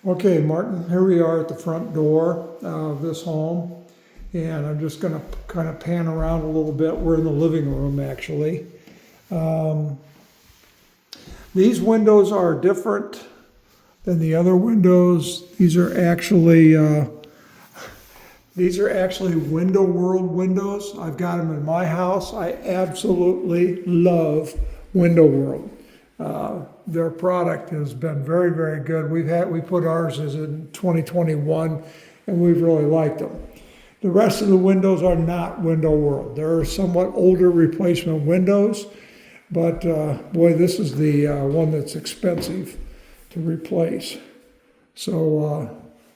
Okay, Martin, here we are at the front door of this home, and I'm just going to kind of pan around a little bit. We're in the living room, actually. These windows are different than the other windows. These are actually Window World windows. I've got them in my house. I absolutely love Window World. Their product has been very, very good. We put ours as in 2021, and we've really liked them. The rest of the windows are not Window World. They're somewhat older replacement windows, but boy, this is the one that's expensive to replace. So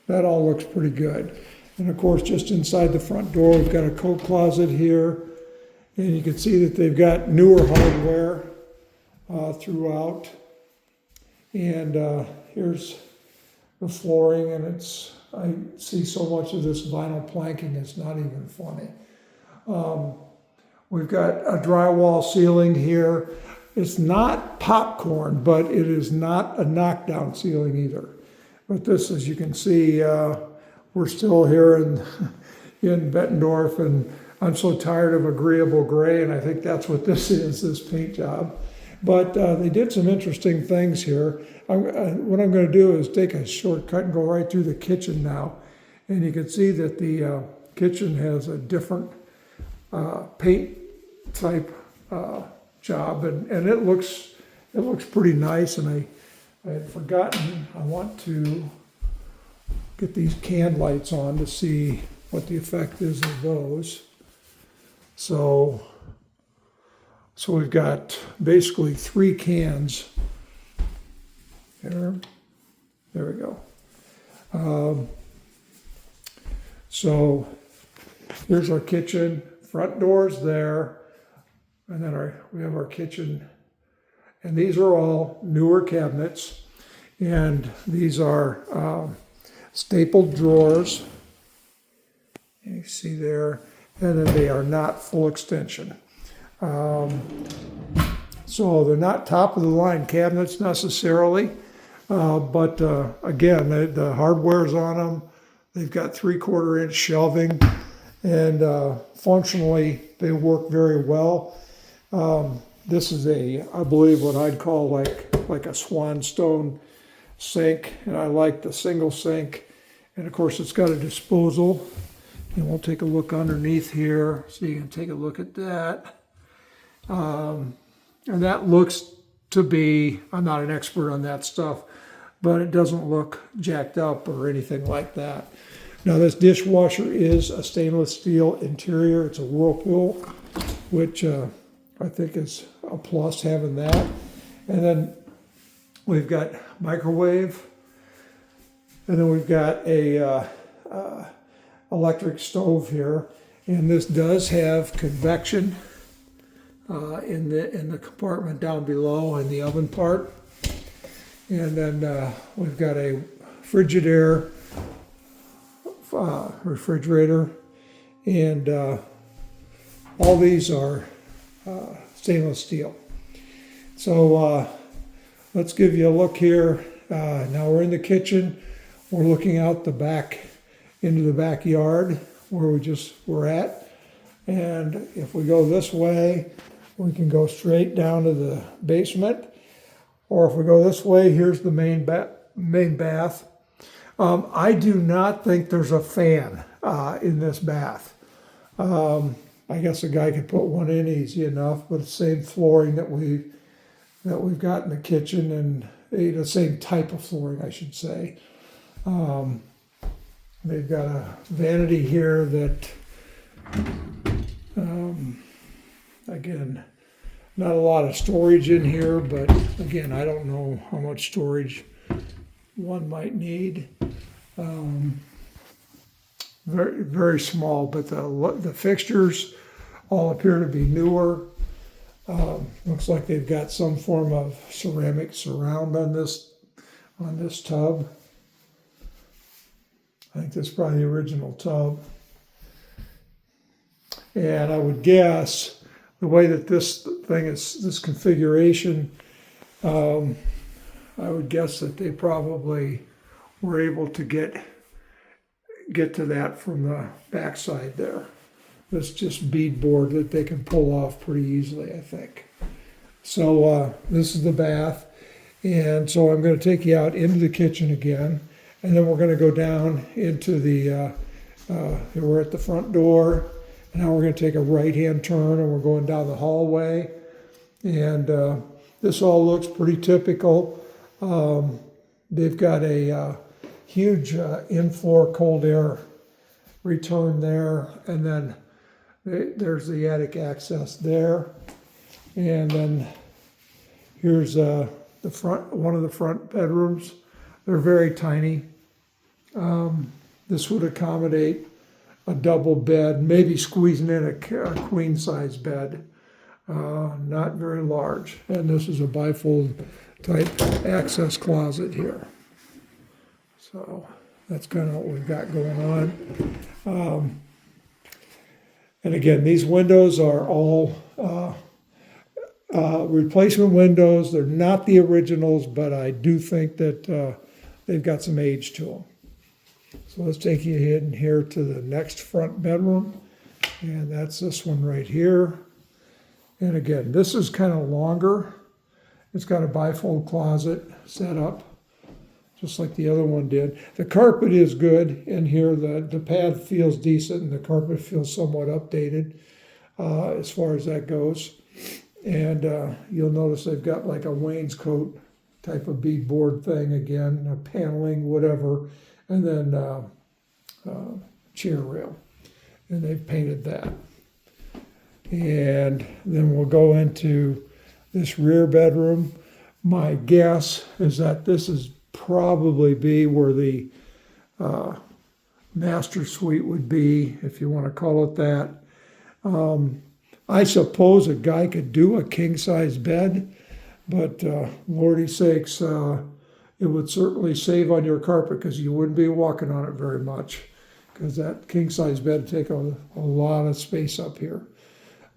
that all looks pretty good. And of course, just inside the front door, we've got a coat closet here, and you can see that they've got newer hardware throughout. And here's the flooring, and I see so much of this vinyl planking, it's not even funny. We've got a drywall ceiling here. It's not popcorn, but it is not a knockdown ceiling either. But this, as you can see, we're still here in Bettendorf, and I'm so tired of agreeable gray, and I think that's what this is, this paint job. But they did some interesting things here. What I'm going to do is take a shortcut and go right through the kitchen now. And you can see that the kitchen has a different paint type job, and it looks pretty nice. And I had forgotten, I want to get these can lights on to see what the effect is of those. So we've got basically 3 cans. There we go. So here's our kitchen. Front door's there, and then we have our kitchen. And these are all newer cabinets, and these are stapled drawers. You see there, and then they are not full extension. So they're not top of the line cabinets necessarily, but again, the hardware's on them. They've got 3/4 inch shelving, and functionally they work very well. This is I believe what I'd call like a swanstone sink, and I like the single sink, and of course it's got a disposal. And we'll take a look underneath here so you can take a look at that. And that looks to be, I'm not an expert on that stuff, but it doesn't look jacked up or anything like that. Now this dishwasher is a stainless steel interior. It's a Whirlpool, which I think is a plus having that. And then we've got microwave, and then we've got a electric stove here. And this does have convection in the compartment down below in the oven part. And then we've got a Frigidaire refrigerator, and all these are stainless steel. So let's give you a look here. Now we're in the kitchen. We're looking out the back into the backyard where we're at. And if we go this way, we can go straight down to the basement. Or if we go this way, here's the main bath. I do not think there's a fan in this bath. I guess a guy could put one in easy enough, but it's the same flooring that we've got in the kitchen, and the same type of flooring, I should say. They've got a vanity here that, again, not a lot of storage in here, but again, I don't know how much storage one might need. Very, very small, but the fixtures all appear to be newer. Looks like they've got some form of ceramic surround on this tub. I think that's probably the original tub. And I would guess the way that this thing is, this configuration, I would guess that they probably we're able to get to that from the backside there. That's just beadboard that they can pull off pretty easily, I think. So this is the bath. And so I'm going to take you out into the kitchen again. And then we're going to go down into the, we're at the front door. And now we're going to take a right-hand turn and we're going down the hallway. And this all looks pretty typical. They've got a huge in-floor cold air return there. And then there's the attic access there. And then here's the front, one of the front bedrooms. They're very tiny. This would accommodate a double bed, maybe squeezing in a queen size bed. Not very large. And this is a bifold type access closet here. So that's kind of what we've got going on. And again, these windows are all replacement windows. They're not the originals, but I do think that they've got some age to them. So let's take you in here to the next front bedroom. And that's this one right here. And again, this is kind of longer. It's got a bifold closet set up, just like the other one did. The carpet is good in here. The pad feels decent, and the carpet feels somewhat updated as far as that goes. And you'll notice they've got like a wainscot type of beadboard thing again, a paneling, whatever, and then chair rail. And they've painted that. And then we'll go into this rear bedroom. My guess is that this is probably be where the master suite would be, if you want to call it that. I suppose a guy could do a king-size bed, but Lordy sakes, it would certainly save on your carpet because you wouldn't be walking on it very much, because that king-size bed would take a lot of space up here.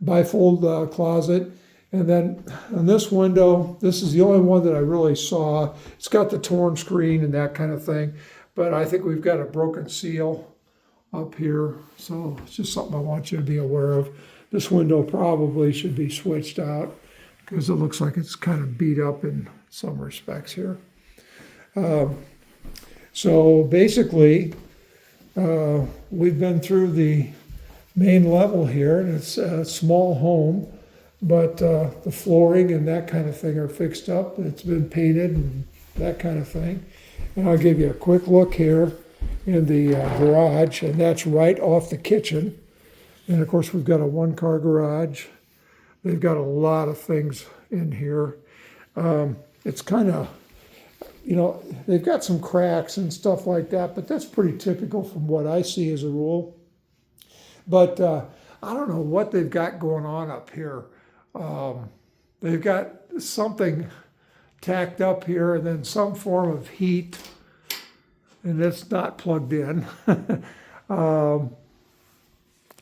Bifold closet. And then on this window, this is the only one that I really saw. It's got the torn screen and that kind of thing, but I think we've got a broken seal up here, so it's just something I want you to be aware of. This window probably should be switched out because it looks like it's kind of beat up in some respects here. So basically, we've been through the main level here, and it's a small home, but the flooring and that kind of thing are fixed up. It's been painted and that kind of thing. And I'll give you a quick look here in the garage, and that's right off the kitchen. And of course, we've got a one-car garage. They've got a lot of things in here. It's kind of, you know, they've got some cracks and stuff like that, but that's pretty typical from what I see as a rule. But I don't know what they've got going on up here. They've got something tacked up here and then some form of heat, and it's not plugged in.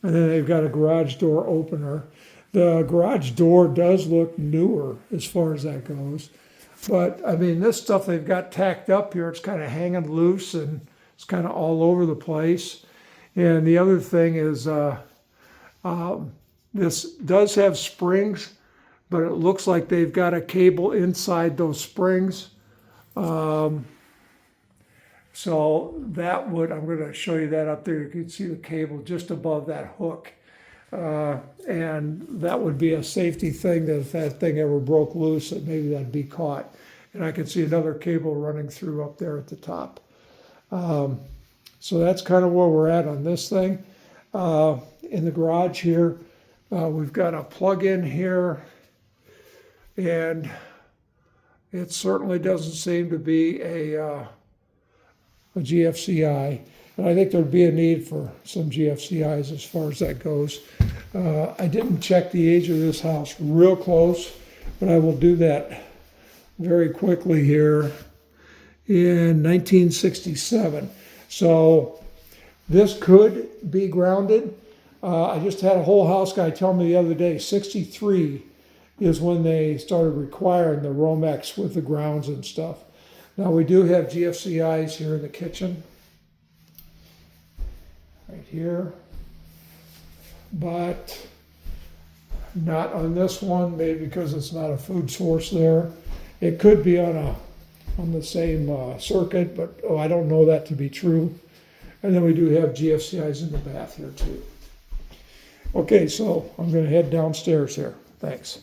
And then they've got a garage door opener. The garage door does look newer as far as that goes. But, I mean, this stuff they've got tacked up here, it's kind of hanging loose and it's kind of all over the place. And the other thing is this does have springs, but it looks like they've got a cable inside those springs. So that would, I'm going to show you that up there. You can see the cable just above that hook. And that would be a safety thing that if that thing ever broke loose, that maybe that'd be caught. And I can see another cable running through up there at the top. So that's kind of where we're at on this thing. In the garage here, we've got a plug-in here, and it certainly doesn't seem to be a GFCI. And I think there'd be a need for some GFCIs as far as that goes. I didn't check the age of this house real close, but I will do that very quickly here. In 1967. So this could be grounded. I just had a whole house guy tell me the other day, 63 is when they started requiring the Romex with the grounds and stuff. Now we do have GFCIs here in the kitchen, right here, but not on this one, maybe because it's not a food source there. It could be on the same circuit, but I don't know that to be true. And then we do have GFCIs in the bath here too. Okay, so I'm going to head downstairs here. Thanks.